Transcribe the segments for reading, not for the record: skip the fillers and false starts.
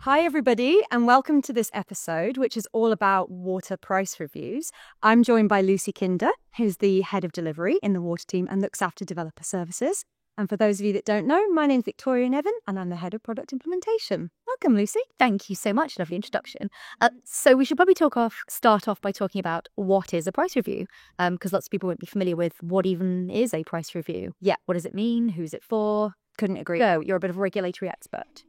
Hi, everybody, and welcome to this episode, which is all about water price reviews. I'm joined by Lucy Kinder, who's the head of delivery in the water team and looks after developer services. And for those of you that don't know, my name's Victoria Nevin, and I'm the head of product implementation. Welcome, Lucy. Thank you so much. Lovely introduction. So we should probably start off by talking about what is a price review, because lots of people won't be familiar with what even is a price review. Yeah. What does it mean? Who's it for? Couldn't agree. Go. You're a bit of a regulatory expert.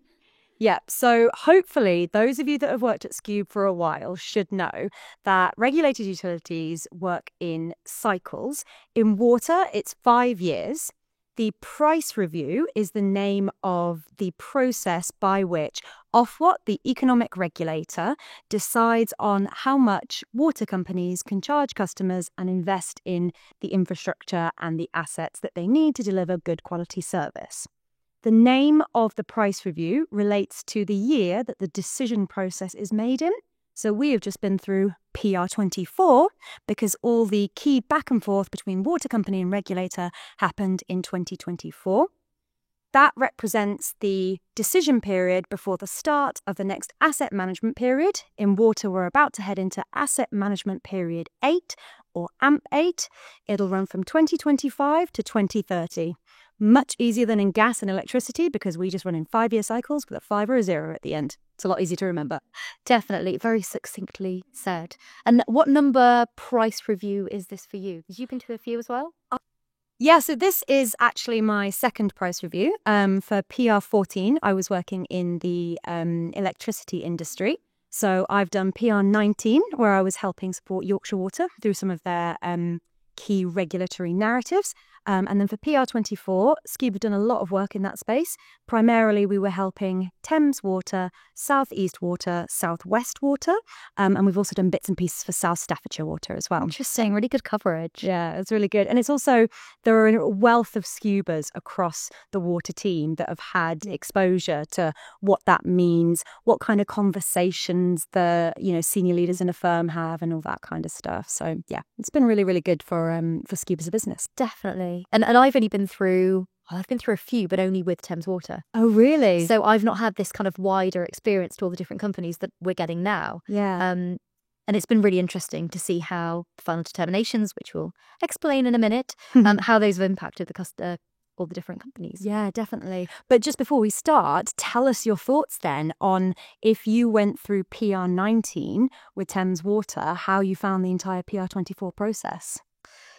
Yeah, so hopefully those of you that have worked at Skube for a while should know that regulated utilities work in cycles. In water, it's 5 years. The price review is the name of the process by which Ofwat, the economic regulator, decides on how much water companies can charge customers and invest in the infrastructure and the assets that they need to deliver good quality service. The name of the price review relates to the year that the decision process is made in. So we have just been through PR24 because all the key back and forth between water company and regulator happened in 2024. That represents the decision period before the start of the next asset management period. In water, we're about to head into Asset Management Period 8 or AMP8. It'll run from 2025 to 2030. Much easier than in gas and electricity because we just run in 5-year cycles with a 5 or a 0 at the end. It's a lot easier to remember. Definitely. Very succinctly said. And what number price review is this for you? Have you been to a few as well? Yeah, so this is actually my second price review. For PR14, I was working in the electricity industry. So I've done PR19, where I was helping support Yorkshire Water through some of their key regulatory narratives. And then for PR24, Skube have done a lot of work in that space. Primarily, we were helping Thames Water, South East Water, South West Water, and we've also done bits and pieces for South Staffordshire Water as well. Interesting, really good coverage. Yeah, it's really good. And it's also, there are a wealth of Skubers across the water team that have had exposure to what that means, what kind of conversations the senior leaders in a firm have and all that kind of stuff. So yeah, it's been really, really good for Skube as a business. Definitely. And I've only been through a few, but only with Thames Water. Oh, really? So I've not had this kind of wider experience to all the different companies that we're getting now. Yeah. And it's been really interesting to see how the final determinations, which we'll explain in a minute, how those have impacted all the different companies. Yeah, definitely. But just before we start, tell us your thoughts then on if you went through PR19 with Thames Water, how you found the entire PR24 process.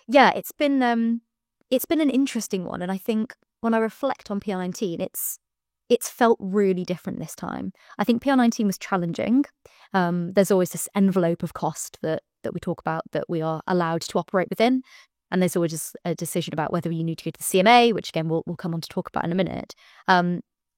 Yeah, it's been an interesting one, and I think when I reflect on PR19, it's felt really different this time. I think PR19 was challenging. There's always this envelope of cost that we talk about that we are allowed to operate within, and there's always just a decision about whether you need to go to the CMA, which again we'll come on to talk about in a minute.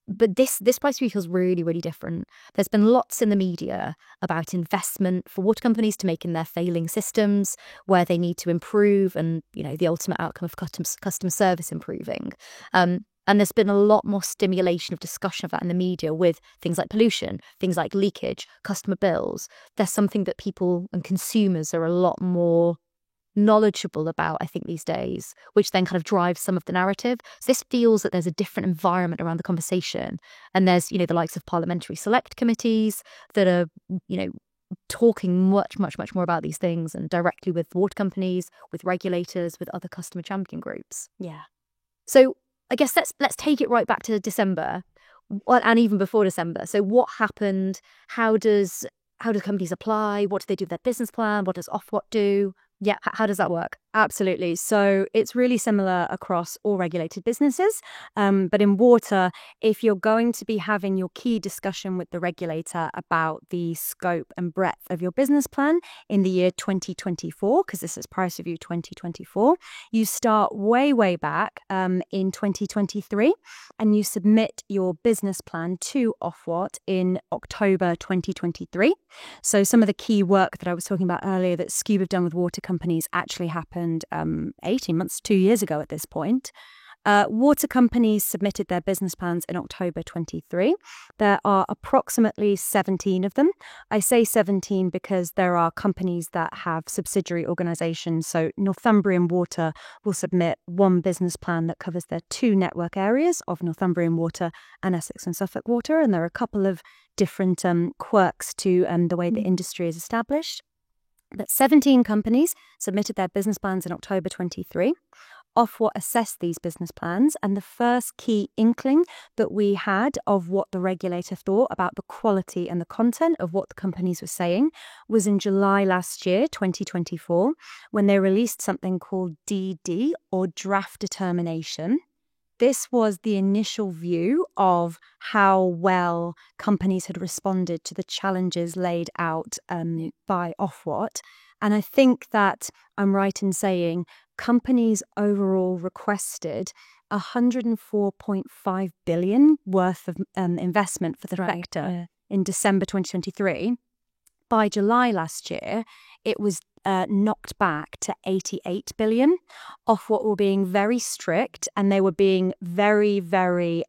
But this price review feels really, really different. There's been lots in the media about investment for water companies to make in their failing systems, where they need to improve and, the ultimate outcome of customer service improving. And there's been a lot more stimulation of discussion of that in the media with things like pollution, things like leakage, customer bills. There's something that people and consumers are a lot more knowledgeable about, I think, these days, which then kind of drives some of the narrative. So this feels that there's a different environment around the conversation. And there's, the likes of parliamentary select committees that are, talking much, much, much more about these things and directly with water companies, with regulators, with other customer champion groups. Yeah. So I guess let's take it right back to December and even before December. So what happened? How do companies apply? What do they do with their business plan? What does Ofwat do? Yeah, how does that work? Absolutely. So it's really similar across all regulated businesses. But in water, if you're going to be having your key discussion with the regulator about the scope and breadth of your business plan in the year 2024, because this is price review 2024, you start way, way back in 2023 and you submit your business plan to Ofwat in October 2023. So some of the key work that I was talking about earlier that Skube have done with water companies actually happened 18 months, 2 years ago at this point. Water companies submitted their business plans in October 23. There are approximately 17 of them. I say 17 because there are companies that have subsidiary organisations. So Northumbrian Water will submit one business plan that covers their two network areas of Northumbrian Water and Essex and Suffolk Water. And there are a couple of different quirks to the way the industry is established. But 17 companies submitted their business plans in October 23. Ofwat assessed these business plans, and the first key inkling that we had of what the regulator thought about the quality and the content of what the companies were saying was in July last year, 2024, when they released something called DD, or Draft Determination. This was the initial view of how well companies had responded to the challenges laid out by Ofwat. And I think that I'm right in saying companies overall requested 104.5 billion worth of investment for the sector in December 2023. By July last year, it was knocked back to 88 billion. Ofwat were being very strict, and they were being very, very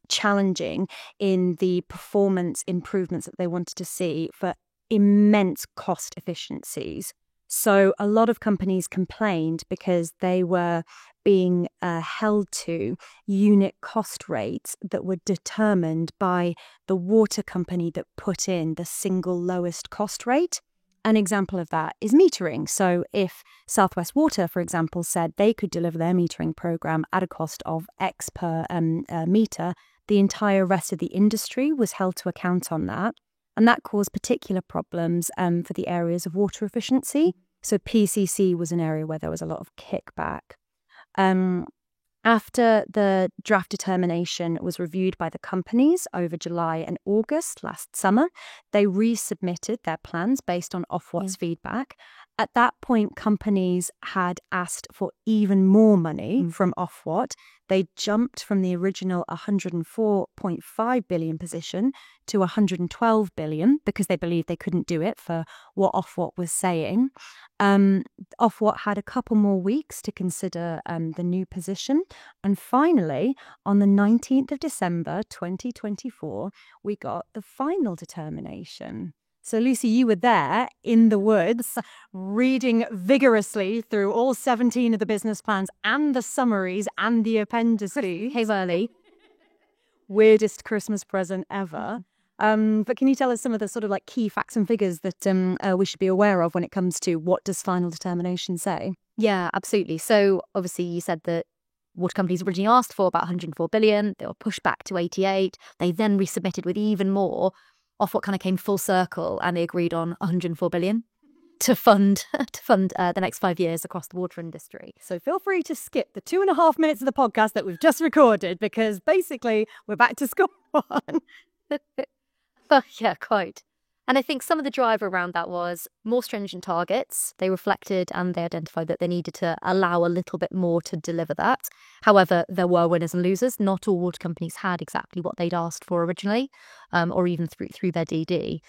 challenging in the performance improvements that they wanted to see for immense cost efficiencies. So a lot of companies complained because they were being held to unit cost rates that were determined by the water company that put in the single lowest cost rate. An example of that is metering. So if South West Water, for example, said they could deliver their metering program at a cost of X per meter, the entire rest of the industry was held to account on that. And that caused particular problems for the areas of water efficiency. So PCC was an area where there was a lot of kickback. After the draft determination was reviewed by the companies over July and August last summer, they resubmitted their plans based on Ofwat's feedback. At that point, companies had asked for even more money from Ofwat. They jumped from the original 104.5 billion position to 112 billion because they believed they couldn't do it for what Ofwat was saying. Ofwat had a couple more weeks to consider the new position. And finally, on the 19th of December 2024, we got the final determination. So, Lucy, you were there in the woods, reading vigorously through all 17 of the business plans and the summaries and the appendices. Hey, Verly. Weirdest Christmas present ever. But can you tell us some of the sort of like key facts and figures that we should be aware of when it comes to what does final determination say? Yeah, absolutely. So, obviously, you said that water companies originally asked for about 104 billion. They were pushed back to 88. They then resubmitted with even more. Ofwat kind of came full circle, and they agreed on 104 billion to fund the next 5 years across the water industry. So feel free to skip the 2.5 minutes of the podcast that we've just recorded because basically we're back to square one. Oh, yeah, quite. And I think some of the driver around that was more stringent targets. They reflected and they identified that they needed to allow a little bit more to deliver that. However, there were winners and losers. Not all water companies had exactly what they'd asked for originally, or even through their DD.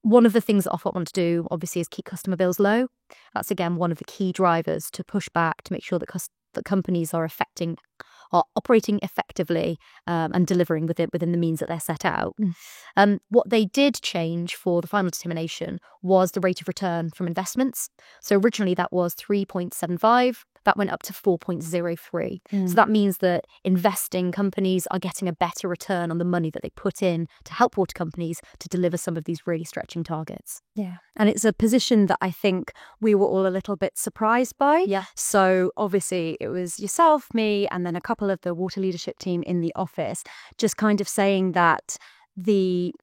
One of the things that Ofwat want to do, obviously, is keep customer bills low. That's, again, one of the key drivers to push back to make sure that companies are operating effectively and delivering within the means that they're set out. What they did change for the final determination was the rate of return from investments. So originally that was 3.75. That went up to 4.03. So that means that investing companies are getting a better return on the money that they put in to help water companies to deliver some of these really stretching targets. Yeah. And it's a position that I think we were all a little bit surprised by. Yeah. So obviously it was yourself, me, and then a couple of the water leadership team in the office just kind of saying that the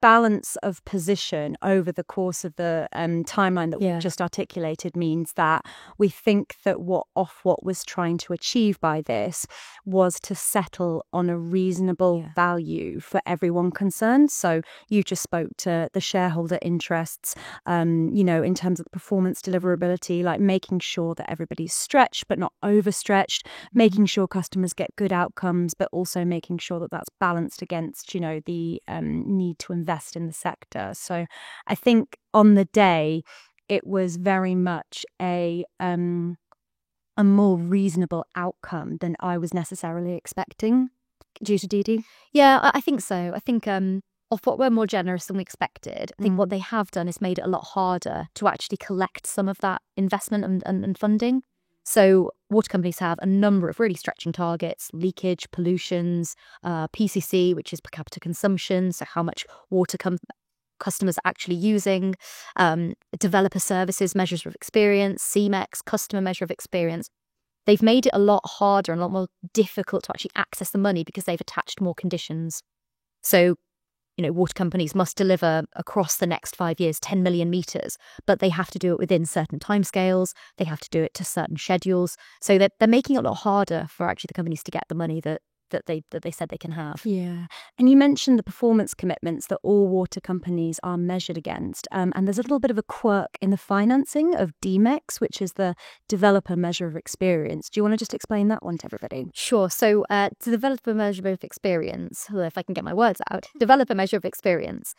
balance of position over the course of the timeline that we've just articulated means that we think that what Ofwat was trying to achieve by this was to settle on a reasonable value for everyone concerned. So you just spoke to the shareholder interests, in terms of performance deliverability, like making sure that everybody's stretched but not overstretched, making sure customers get good outcomes, but also making sure that that's balanced against, the need to invest in the sector. So I think on the day, it was very much a a more reasonable outcome than I was necessarily expecting due to DD? Yeah, I think so. I think Ofwat were more generous than we expected. I think what they have done is made it a lot harder to actually collect some of that investment and funding. So water companies have a number of really stretching targets: leakage, pollutions, PCC, which is per capita consumption, so how much water customers are actually using, developer services, measures of experience, CMEX, customer measure of experience. They've made it a lot harder and a lot more difficult to actually access the money because they've attached more conditions. So, water companies must deliver across the next 5 years 10 million metres, but they have to do it within certain timescales. They have to do it to certain schedules. So they're making it a lot harder for actually the companies to get the money that they said they can have. Yeah. And you mentioned the performance commitments that all water companies are measured against. And there's a little bit of a quirk in the financing of DMEX, which is the developer measure of experience. Do you want to just explain that one to everybody? Sure. So the developer measure of experience, if I can get my words out, developer measure of experience.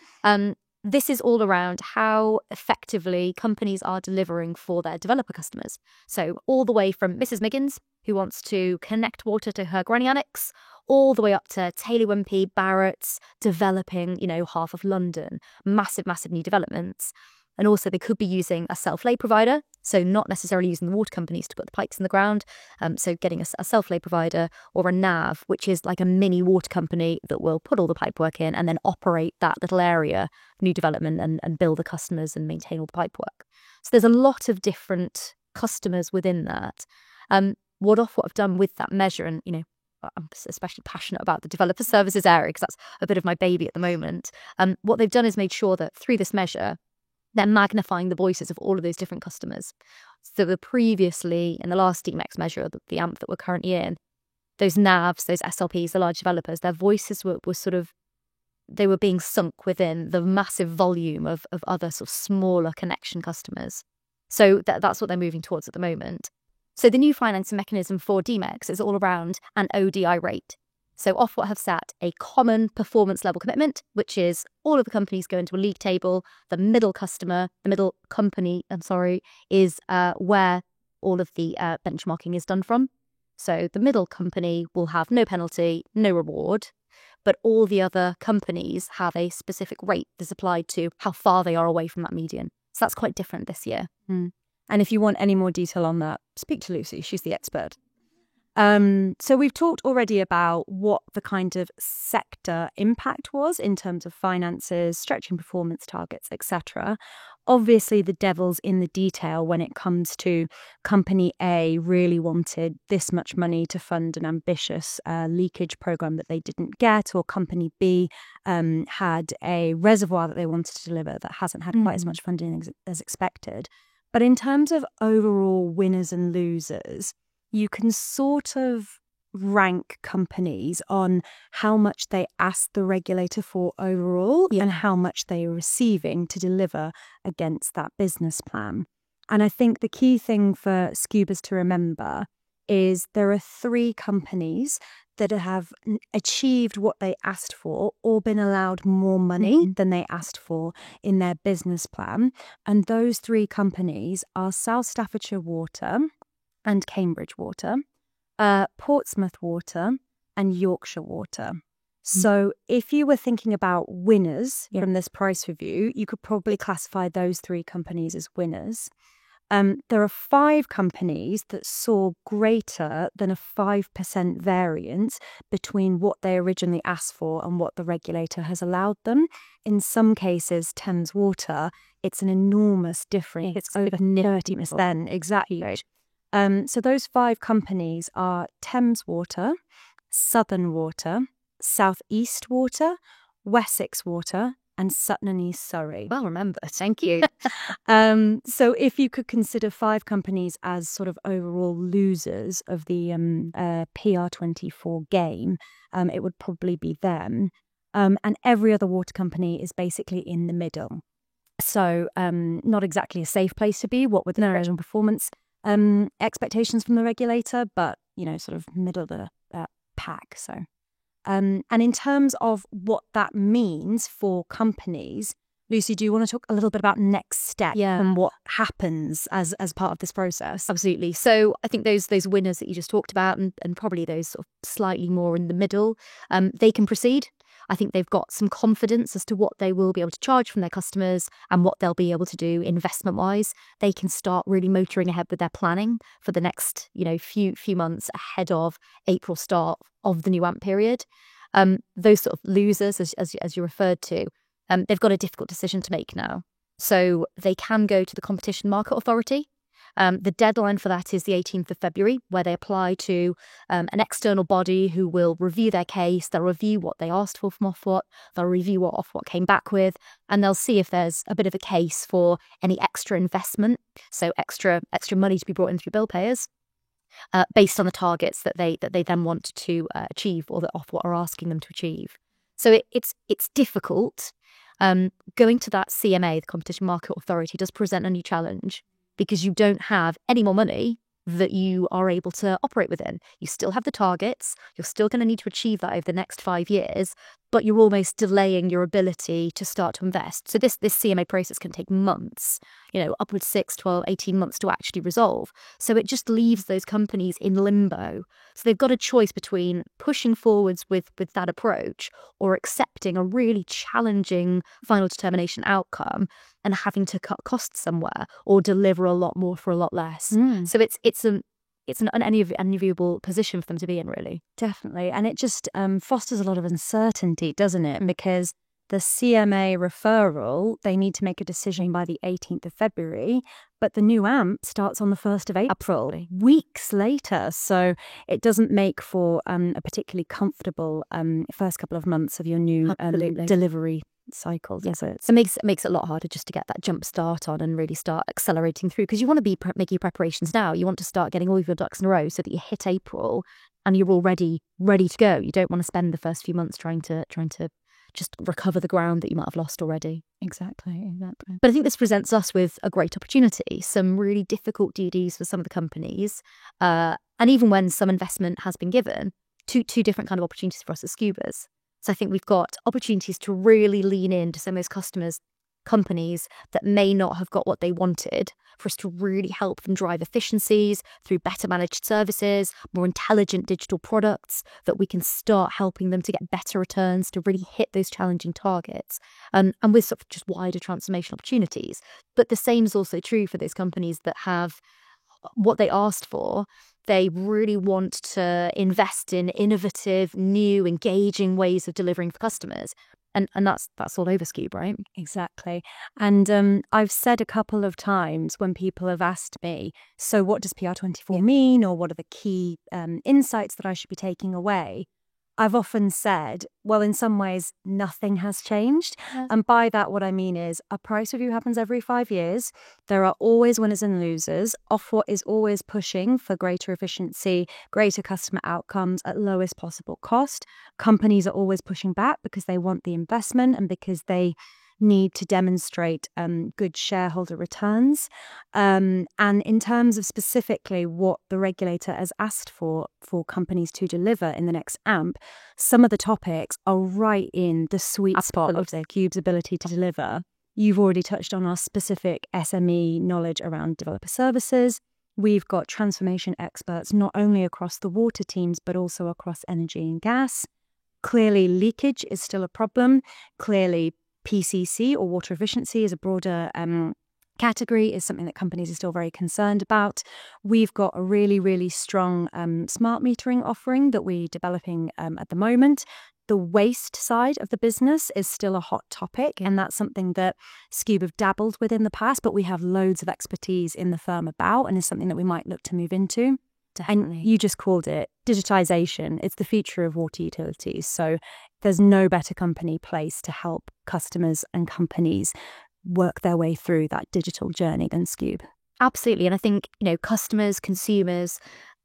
This is all around how effectively companies are delivering for their developer customers. So all the way from Mrs. Miggins, who wants to connect water to her granny annex, all the way up to Taylor Wimpey, Barratt's, developing, half of London, massive new developments. And also they could be using a self-lay provider, so not necessarily using the water companies to put the pipes in the ground. So getting a self-lay provider, or a NAV, which is like a mini water company that will put all the pipe work in and then operate that little area, new development, and bill the customers and maintain all the pipe work. So there's a lot of different customers within that. What Ofwat have done with that measure, and I'm especially passionate about the developer services area because that's a bit of my baby at the moment. What they've done is made sure that through this measure, they're magnifying the voices of all of those different customers. So previously, in the last DMEX measure, the AMP that we're currently in, those NAVs, those SLPs, the large developers, their voices were they were being sunk within the massive volume of other sort of smaller connection customers. So that's what they're moving towards at the moment. So the new financing mechanism for DMEX is all around an ODI rate. So Ofwat have set a common performance level commitment, which is all of the companies go into a league table. The middle company, is where all of the benchmarking is done from. So the middle company will have no penalty, no reward, but all the other companies have a specific rate that's applied to how far they are away from that median. So that's quite different this year. And if you want any more detail on that, speak to Lucy. She's the expert. So we've talked already about what the kind of sector impact was in terms of finances, stretching performance targets, etc. Obviously, the devil's in the detail when it comes to company A really wanted this much money to fund an ambitious leakage program that they didn't get, or company B had a reservoir that they wanted to deliver that hasn't had quite as much funding as expected. But in terms of overall winners and losers, you can sort of rank companies on how much they asked the regulator for overall and how much they are receiving to deliver against that business plan. And I think the key thing for Scubas to remember is there are 3 companies that have achieved what they asked for or been allowed more money than they asked for in their business plan. And those 3 companies are South Staffordshire Water and Cambridge Water, Portsmouth Water and Yorkshire Water. So if you were thinking about winners from this price review, you could probably classify those 3 companies as winners. There are 5 companies that saw greater than a 5% variance between what they originally asked for and what the regulator has allowed them. In some cases, Thames Water, it's an enormous difference. It's over 30%. Exactly. So those 5 companies are Thames Water, Southern Water, South East Water, Wessex Water, and Sutton and East Surrey. Well, remember, thank you. So if you could consider 5 companies as sort of overall losers of the PR24 game, it would probably be them. And every other water company is basically in the middle. So not exactly a safe place to be, what with the original performance expectations from the regulator, but, sort of middle of the pack. So, and in terms of what that means for companies, Lucy, do you want to talk a little bit about next step Yeah. and what happens as part of this process? Absolutely. So I think those winners that you just talked about, and probably those sort of slightly more in the middle, they can proceed. I think they've got some confidence as to what they will be able to charge from their customers and what they'll be able to do investment wise. They can start really motoring ahead with their planning for the next, few months ahead of April start of the new AMP period. Those sort of losers, as you referred to, they've got a difficult decision to make now. So they can go to the Competition Market Authority. The deadline for that is the 18th of February, where they apply to an external body who will review their case. They'll review what they asked for from Ofwat. They'll review what Ofwat came back with, and they'll see if there's a bit of a case for any extra investment, so extra money to be brought in through bill payers, based on the targets that they then want to achieve, or that Ofwat are asking them to achieve. So it's difficult. Going to that CMA, the Competition Market Authority, does present a new challenge, because you don't have any more money that you are able to operate within. You still have the targets. You're still going to need to achieve that over the next 5 years, but you're almost delaying your ability to start to invest. So this CMA process can take months, upwards 6, 12, 18 months to actually resolve. So it just leaves those companies in limbo. So they've got a choice between pushing forwards with that approach, or accepting a really challenging final determination outcome and having to cut costs somewhere, or deliver a lot more for a lot less. So it's an unenviable position for them to be in, really. Definitely. And it just fosters a lot of uncertainty, doesn't it? Because the CMA referral, they need to make a decision by the 18th of February, but the new AMP starts on the 1st of April, Absolutely. weeks later. So it doesn't make for a particularly comfortable first couple of months of your new delivery cycle, does it? So it makes it a lot harder just to get that jump start on and really start accelerating through, because you want to be making preparations now. You want to start getting all of your ducks in a row so that you hit April and you're already ready to go. You don't want to spend the first few months trying to just recover the ground that you might have lost already. Exactly. But I think this presents us with a great opportunity, some really difficult DDs for some of the companies. And even when some investment has been given, two different kind of opportunities for us as Scubers. So I think we've got opportunities to really lean into some of those companies that may not have got what they wanted, for us to really help them drive efficiencies through better managed services, more intelligent digital products, that we can start helping them to get better returns, to really hit those challenging targets, and with sort of just wider transformation opportunities. But the same is also true for those companies that have what they asked for. They really want to invest in innovative, new, engaging ways of delivering for customers. And that's all over Skube, right? Exactly. And I've said a couple of times when people have asked me, so what does PR24 mean, or what are the key insights that I should be taking away? I've often said, well, in some ways, nothing has changed. Yeah. And by that, what I mean is a price review happens every 5 years. There are always winners and losers. Ofwat is always pushing for greater efficiency, greater customer outcomes at lowest possible cost. Companies are always pushing back because they want the investment and because they need to demonstrate good shareholder returns. And in terms of specifically what the regulator has asked for companies to deliver in the next AMP, some of the topics are right in the sweet spot of their Scube's ability to deliver. You've already touched on our specific SME knowledge around developer services. We've got transformation experts not only across the water teams, but also across energy and gas. Clearly, leakage is still a problem. Clearly, PCC, or water efficiency, is a broader category, is something that companies are still very concerned about. We've got a really, really strong smart metering offering that we're developing at the moment. The waste side of the business is still a hot topic, and that's something that Skube have dabbled with in the past, but we have loads of expertise in the firm about, and is something that we might look to move into. Definitely. And you just called it digitization. It's the future of water utilities. So there's no better company placed to help customers and companies work their way through that digital journey than Skube. Absolutely. And I think, customers, consumers,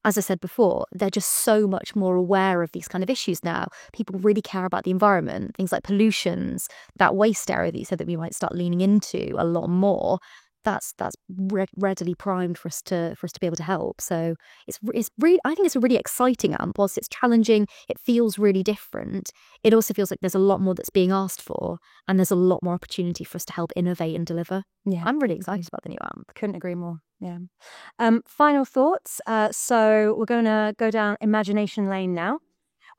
as I said before, they're just so much more aware of these kind of issues now. People really care about the environment, things like pollutions, that waste area that you said that we might start leaning into a lot more. that's readily primed for us to be able to help. So it's really, I think it's a really exciting AMP. Whilst it's challenging, it feels really different. It also feels like there's a lot more that's being asked for, and there's a lot more opportunity for us to help innovate and deliver. Yeah, I'm really excited about the new AMP. couldn't agree more. Yeah. Final thoughts. So we're going to go down imagination lane now.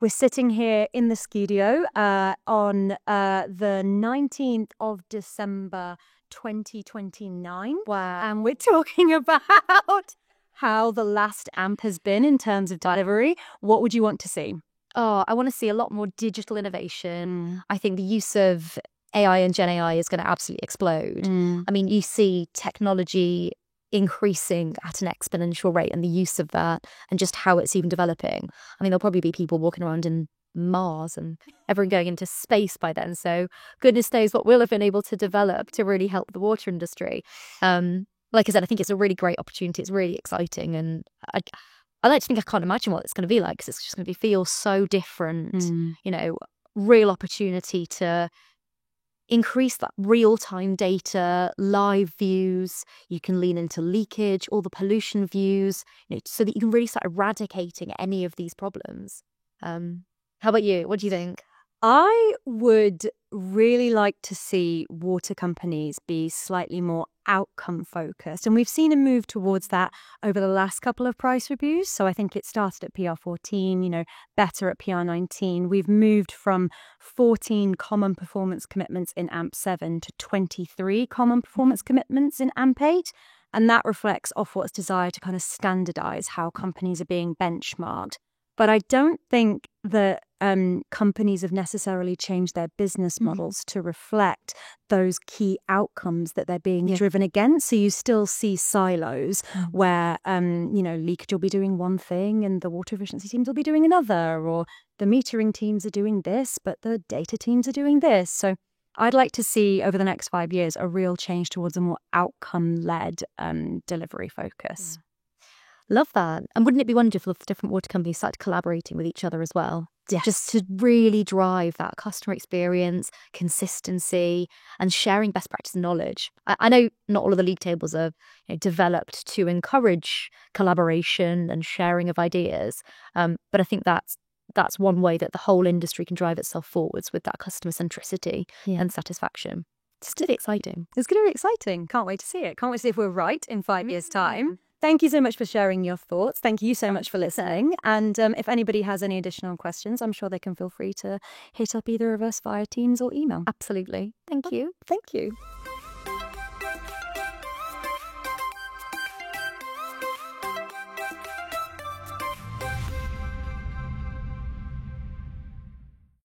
We're sitting here in the studio on the 19th of December 2029. Wow. And we're talking about how the last AMP has been in terms of delivery. What would you want to see? Oh, I want to see a lot more digital innovation. I think the use of AI and Gen AI is going to absolutely explode. I mean, you see technology increasing at an exponential rate, and the use of that and just how it's even developing. I mean, there'll probably be people walking around in Mars and everyone going into space by then. So goodness knows what we'll have been able to develop to really help the water industry. Like I said, I think it's a really great opportunity. It's really exciting. And I like to think I can't imagine what it's going to be like, because it's just going to feel so different. You know, real opportunity to increase that real-time data, live views. You can lean into leakage, all the pollution views, you know, so that you can really start eradicating any of these problems. How about you? What do you think? I would really like to see water companies be slightly more outcome focused. And we've seen a move towards that over the last couple of price reviews. So I think it started at PR14, you know, better at PR19. We've moved from 14 common performance commitments in AMP7 to 23 common performance commitments in AMP8. And that reflects Ofwat's desire to kind of standardize how companies are being benchmarked. But I don't think that companies have necessarily changed their business models to reflect those key outcomes that they're being driven against. So you still see silos where, you know, leakage will be doing one thing and the water efficiency teams will be doing another, or the metering teams are doing this, but the data teams are doing this. So I'd like to see over the next 5 years a real change towards a more outcome-led delivery focus. Love that. And wouldn't it be wonderful if different water companies started collaborating with each other as well? Yes. Just to really drive that customer experience, consistency, and sharing best practice knowledge. I know not all of the league tables are, you know, developed to encourage collaboration and sharing of ideas, but I think that's one way that the whole industry can drive itself forwards, with that customer centricity and satisfaction. It's really exciting. It's going to be exciting. Can't wait to see it. Can't wait to see if we're right in 5 years' time. Thank you so much for sharing your thoughts. Thank you so much for listening. And if anybody has any additional questions, I'm sure they can feel free to hit up either of us via Teams or email. Absolutely. Thank you. Thank you.